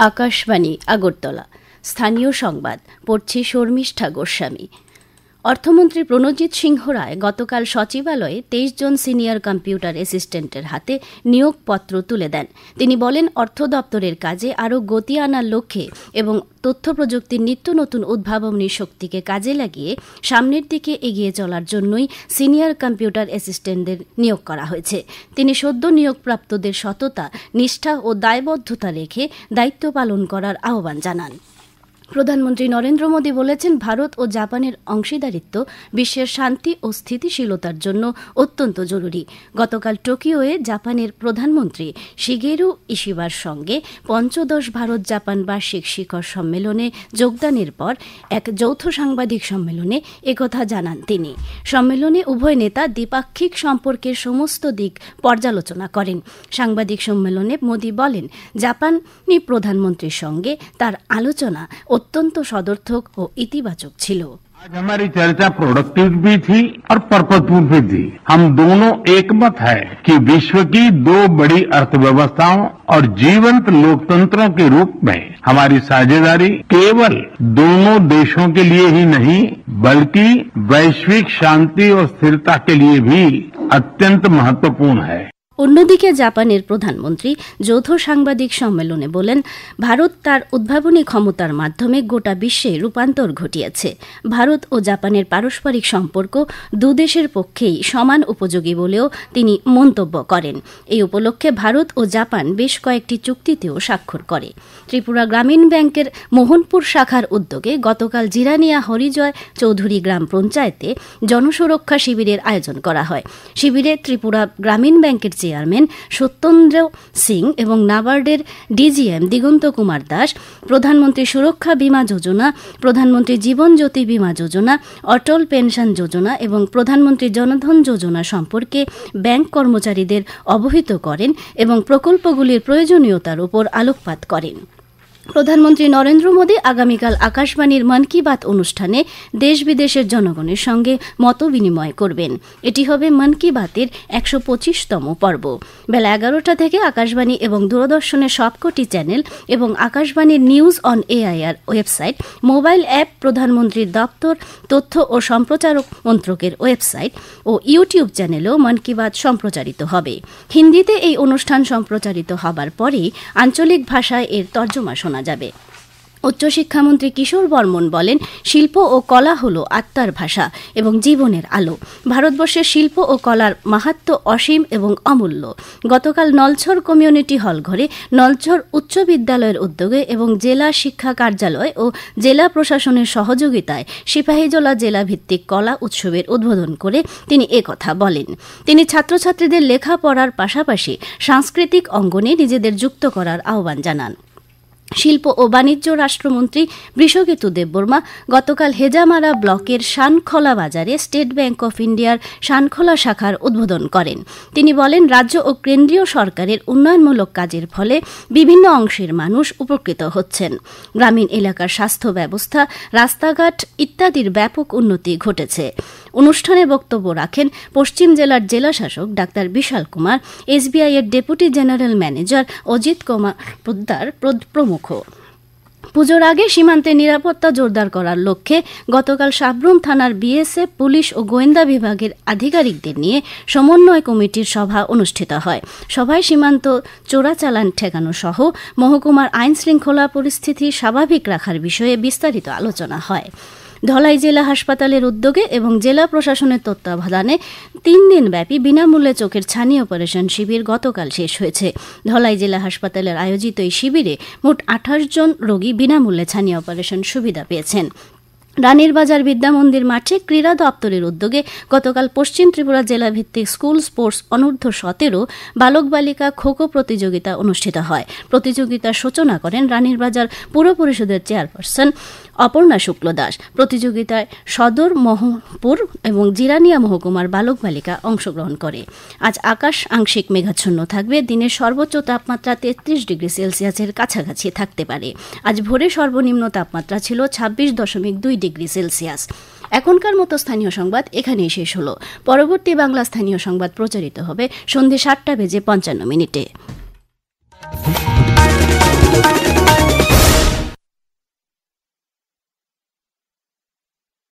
আকাশবাণী আগরতলা স্থানীয় সংবাদ পড়ছি শর্মিষ্ঠা গোস্বামী। অর্থমন্ত্রী প্রণজিৎ সিংহ রায় গতকাল সচিবালয়ে 23 জন সিনিয়র কম্পিউটার অ্যাসিস্ট্যান্টের হাতে নিয়োগপত্র তুলে দেন। তিনি বলেন, অর্থ দপ্তরের কাজে আরও গতি আনার লক্ষ্যে এবং তথ্য প্রযুক্তির নিত্য নতুন উদ্ভাবনী শক্তিকে কাজে লাগিয়ে সামনের দিকে এগিয়ে চলার জন্যই সিনিয়র কম্পিউটার অ্যাসিস্ট্যান্টদের নিয়োগ করা হয়েছে। তিনি সদ্য নিয়োগপ্রাপ্তদের সততা, নিষ্ঠা ও দায়বদ্ধতা রেখে দায়িত্ব পালন করার আহ্বান জানান। প্রধানমন্ত্রী নরেন্দ্র মোদী বলেছেন, ভারত ও জাপানের অংশীদারিত্ব বিশ্বের শান্তি ও স্থিতিশীলতার জন্য অত্যন্ত জরুরি। গতকাল টোকিওয়ে জাপানের প্রধানমন্ত্রী শিগেরু ইশিবার সঙ্গে ৫৫ ভারত জাপান বার্ষিক শিখর সম্মেলনে যোগদানের পর এক যৌথ সাংবাদিক সম্মেলনে একথা জানান তিনি। সম্মেলনে উভয় নেতা দ্বিপাক্ষিক সম্পর্কের সমস্ত দিক পর্যালোচনা করেন। সাংবাদিক সম্মেলনে মোদী বলেন, জাপানি প্রধানমন্ত্রীর সঙ্গে তার আলোচনা অত্যন্ত সদর্থক ও ইতিবাচক ছিল। आज हमारी चर्चा प्रोडक्टिव भी थी और पर्पजफुल भी थी। हम दोनों एकमत है कि विश्व की दो बड़ी अर्थव्यवस्थाओं और जीवंत लोकतंत्रों के रूप में हमारी साझेदारी केवल दोनों देशों के लिए ही नहीं बल्कि वैश्विक शांति और स्थिरता के लिए भी अत्यंत महत्वपूर्ण है। অন্যদিকে জাপানের প্রধানমন্ত্রী যৌথ সাংবাদিক সম্মেলনে বলেন, ভারত তার উদ্ভাবনী ক্ষমতার মাধ্যমে গোটা বিশ্বে রূপান্তর ঘটিয়েছে। ভারত ও জাপানের পারস্পরিক সম্পর্ক দুদেশের পক্ষেই সমান উপযোগী বলেও তিনি মন্তব্য করেন। এই উপলক্ষে ভারত ও জাপান বেশ কয়েকটি চুক্তিতেও স্বাক্ষর করে। ত্রিপুরা গ্রামীণ ব্যাংকের মোহনপুর শাখার উদ্যোগে গতকাল জিরানিয়া হরিজয় চৌধুরী গ্রাম পঞ্চায়েতে জনসুরক্ষা শিবিরের আয়োজন করা হয়। শিবিরে ত্রিপুরা গ্রামীণ ব্যাংকের চেয়ারম্যান সত্যেন্দ্র সিং এবং নাবার্ডের ডিজিএম দিগন্ত কুমার দাস প্রধানমন্ত্রী সুরক্ষা বীমা যোজনা, প্রধানমন্ত্রী জীবন জ্যোতি বীমা যোজনা, অটল পেনশন যোজনা এবং প্রধানমন্ত্রী জনধন যোজনা সম্পর্কে ব্যাংক কর্মচারীদের অবহিত করেন এবং প্রকল্পগুলির প্রয়োজনীয়তার উপর আলোকপাত করেন। প্রধানমন্ত্রী নরেন্দ্র মোদী আগামীকাল আকাশবাণীর মন কি বাত অনুষ্ঠানে দেশ বিদেশের জনগণের সঙ্গে মত বিনিময় করবেন। এটি হবে মন কি বাতের ১২৫তম পর্ব। বেলা ১১টা থেকে আকাশবাণী এবং দূরদর্শনের সবকটি চ্যানেল এবং আকাশবাণীর news on AIR website, mobile app, প্রধানমন্ত্রীর দপ্তর, তথ্য ও সম্প্রচার মন্ত্রকের ওয়েবসাইট ও ইউটিউব চ্যানেলেও মন কি বাত সম্প্রচারিত হবে। হিন্দিতে এই অনুষ্ঠান সম্প্রচারিত হবার পরেই আঞ্চলিক ভাষায় এর তর্জমা শোনা যাবে। উচ্চশিক্ষামন্ত্রী কিশোর বর্মন বলেন, শিল্প ও কলা হল আত্মার ভাষা এবং জীবনের আলো। ভারতবর্ষের শিল্প ও কলার মাহাত্ম্য অসীম এবং অমূল্য। গতকাল নলছর কমিউনিটি হল ঘরে নলছর উচ্চ বিদ্যালয়ের উদ্যোগে এবং জেলা শিক্ষা কার্যালয় ও জেলা প্রশাসনের সহযোগিতায় সিপাহীজলা জেলা ভিত্তিক কলা উৎসবের উদ্বোধন করে তিনি একথা বলেন। তিনি ছাত্রছাত্রীদের লেখাপড়ার পাশাপাশি সাংস্কৃতিক অঙ্গনে নিজেদের যুক্ত করার আহ্বান জানান। শিল্প ও বাণিজ্য রাষ্ট্রমন্ত্রী বৃষকেতু দেববর্মা গতকাল হেজামারা ব্লকের শানখোলা বাজারে স্টেট ব্যাংক অফ ইন্ডিয়ার শানখোলা শাখার উদ্বোধন করেন। তিনি বলেন, রাজ্য ও কেন্দ্রীয় সরকারের উন্নয়নমূলক কাজের ফলে বিভিন্ন অংশের মানুষ উপকৃত হচ্ছেন। গ্রামীণ এলাকার স্বাস্থ্য ব্যবস্থা, রাস্তাঘাট ইত্যাদির ব্যাপক উন্নতি ঘটেছে। অনুষ্ঠানে বক্তব্য রাখেন পশ্চিম জেলার জেলাশাসক ডাক্তার বিশাল কুমার, এসবিআই এর deputy general manager Ajit Kumar Poddar প্রমুখ। পুজোর আগে সীমান্তে নিরাপত্তা জোরদার করার লক্ষ্যে গতকাল সাবরুম থানার বিএসএফ, পুলিশ ও গোয়েন্দা বিভাগের আধিকারিকদের নিয়ে সমন্বয় কমিটির সভা অনুষ্ঠিত হয়। সভায় সীমান্ত চোরাচালান ঠেকানো সহ মহকুমার আইন শৃঙ্খলা পরিস্থিতি স্বাভাবিক রাখার বিষয়ে বিস্তারিত আলোচনা হয়। ধলাই জেলা হাসপাতালের উদ্যোগে এবং জেলা প্রশাসনের তত্ত্বাবধানে 3 দিনব্যাপী বিনামূল্যে চোখের ছানি অপারেশন শিবির গতকাল শেষ হয়েছে। ধলাই জেলা হাসপাতালের আয়োজিত এই শিবিরে মোট 28 জন রোগী বিনামূল্যে ছানি অপারেশন সুবিধা পেয়েছেন। রানীর বাজার বিদ্যামন্দির মাঠে ক্রীড়া দপ্তরের উদ্যোগে গতকাল পশ্চিম ত্রিপুরা জেলা ভিত্তিক স্কুল স্পোর্টস অনূর্ধ্ব 17 বালক বালিকা খোখো প্রতিযোগিতা অনুষ্ঠিত হয়। প্রতিযোগিতার সূচনা করেন রানীর বাজার পুর পরিষদের চেয়ারপারসন অপর্ণা শুক্ল দাস। প্রতিযোগিতায় সদর, মোহনপুর এবং জিরানিয়া মহকুমার বালক বালিকা অংশগ্রহণ করে। আজ আকাশ আংশিক মেঘাচ্ছন্ন থাকবে। দিনের সর্বোচ্চ তাপমাত্রা 33 ডিগ্রি সেলসিয়াসের কাছাকাছি থাকতে পারে। আজ ভোরে সর্বনিম্ন তাপমাত্রা ছিল 26.2 ডিগ্রি সেলসিয়াস। এখনকার মতো স্থানীয় সংবাদ এখানেই শেষ হলো। পরবর্তী বাংলা স্থানীয় সংবাদ প্রচারিত হবে সন্ধ্যে ৭টা বেজে ৫৫ মিনিটে।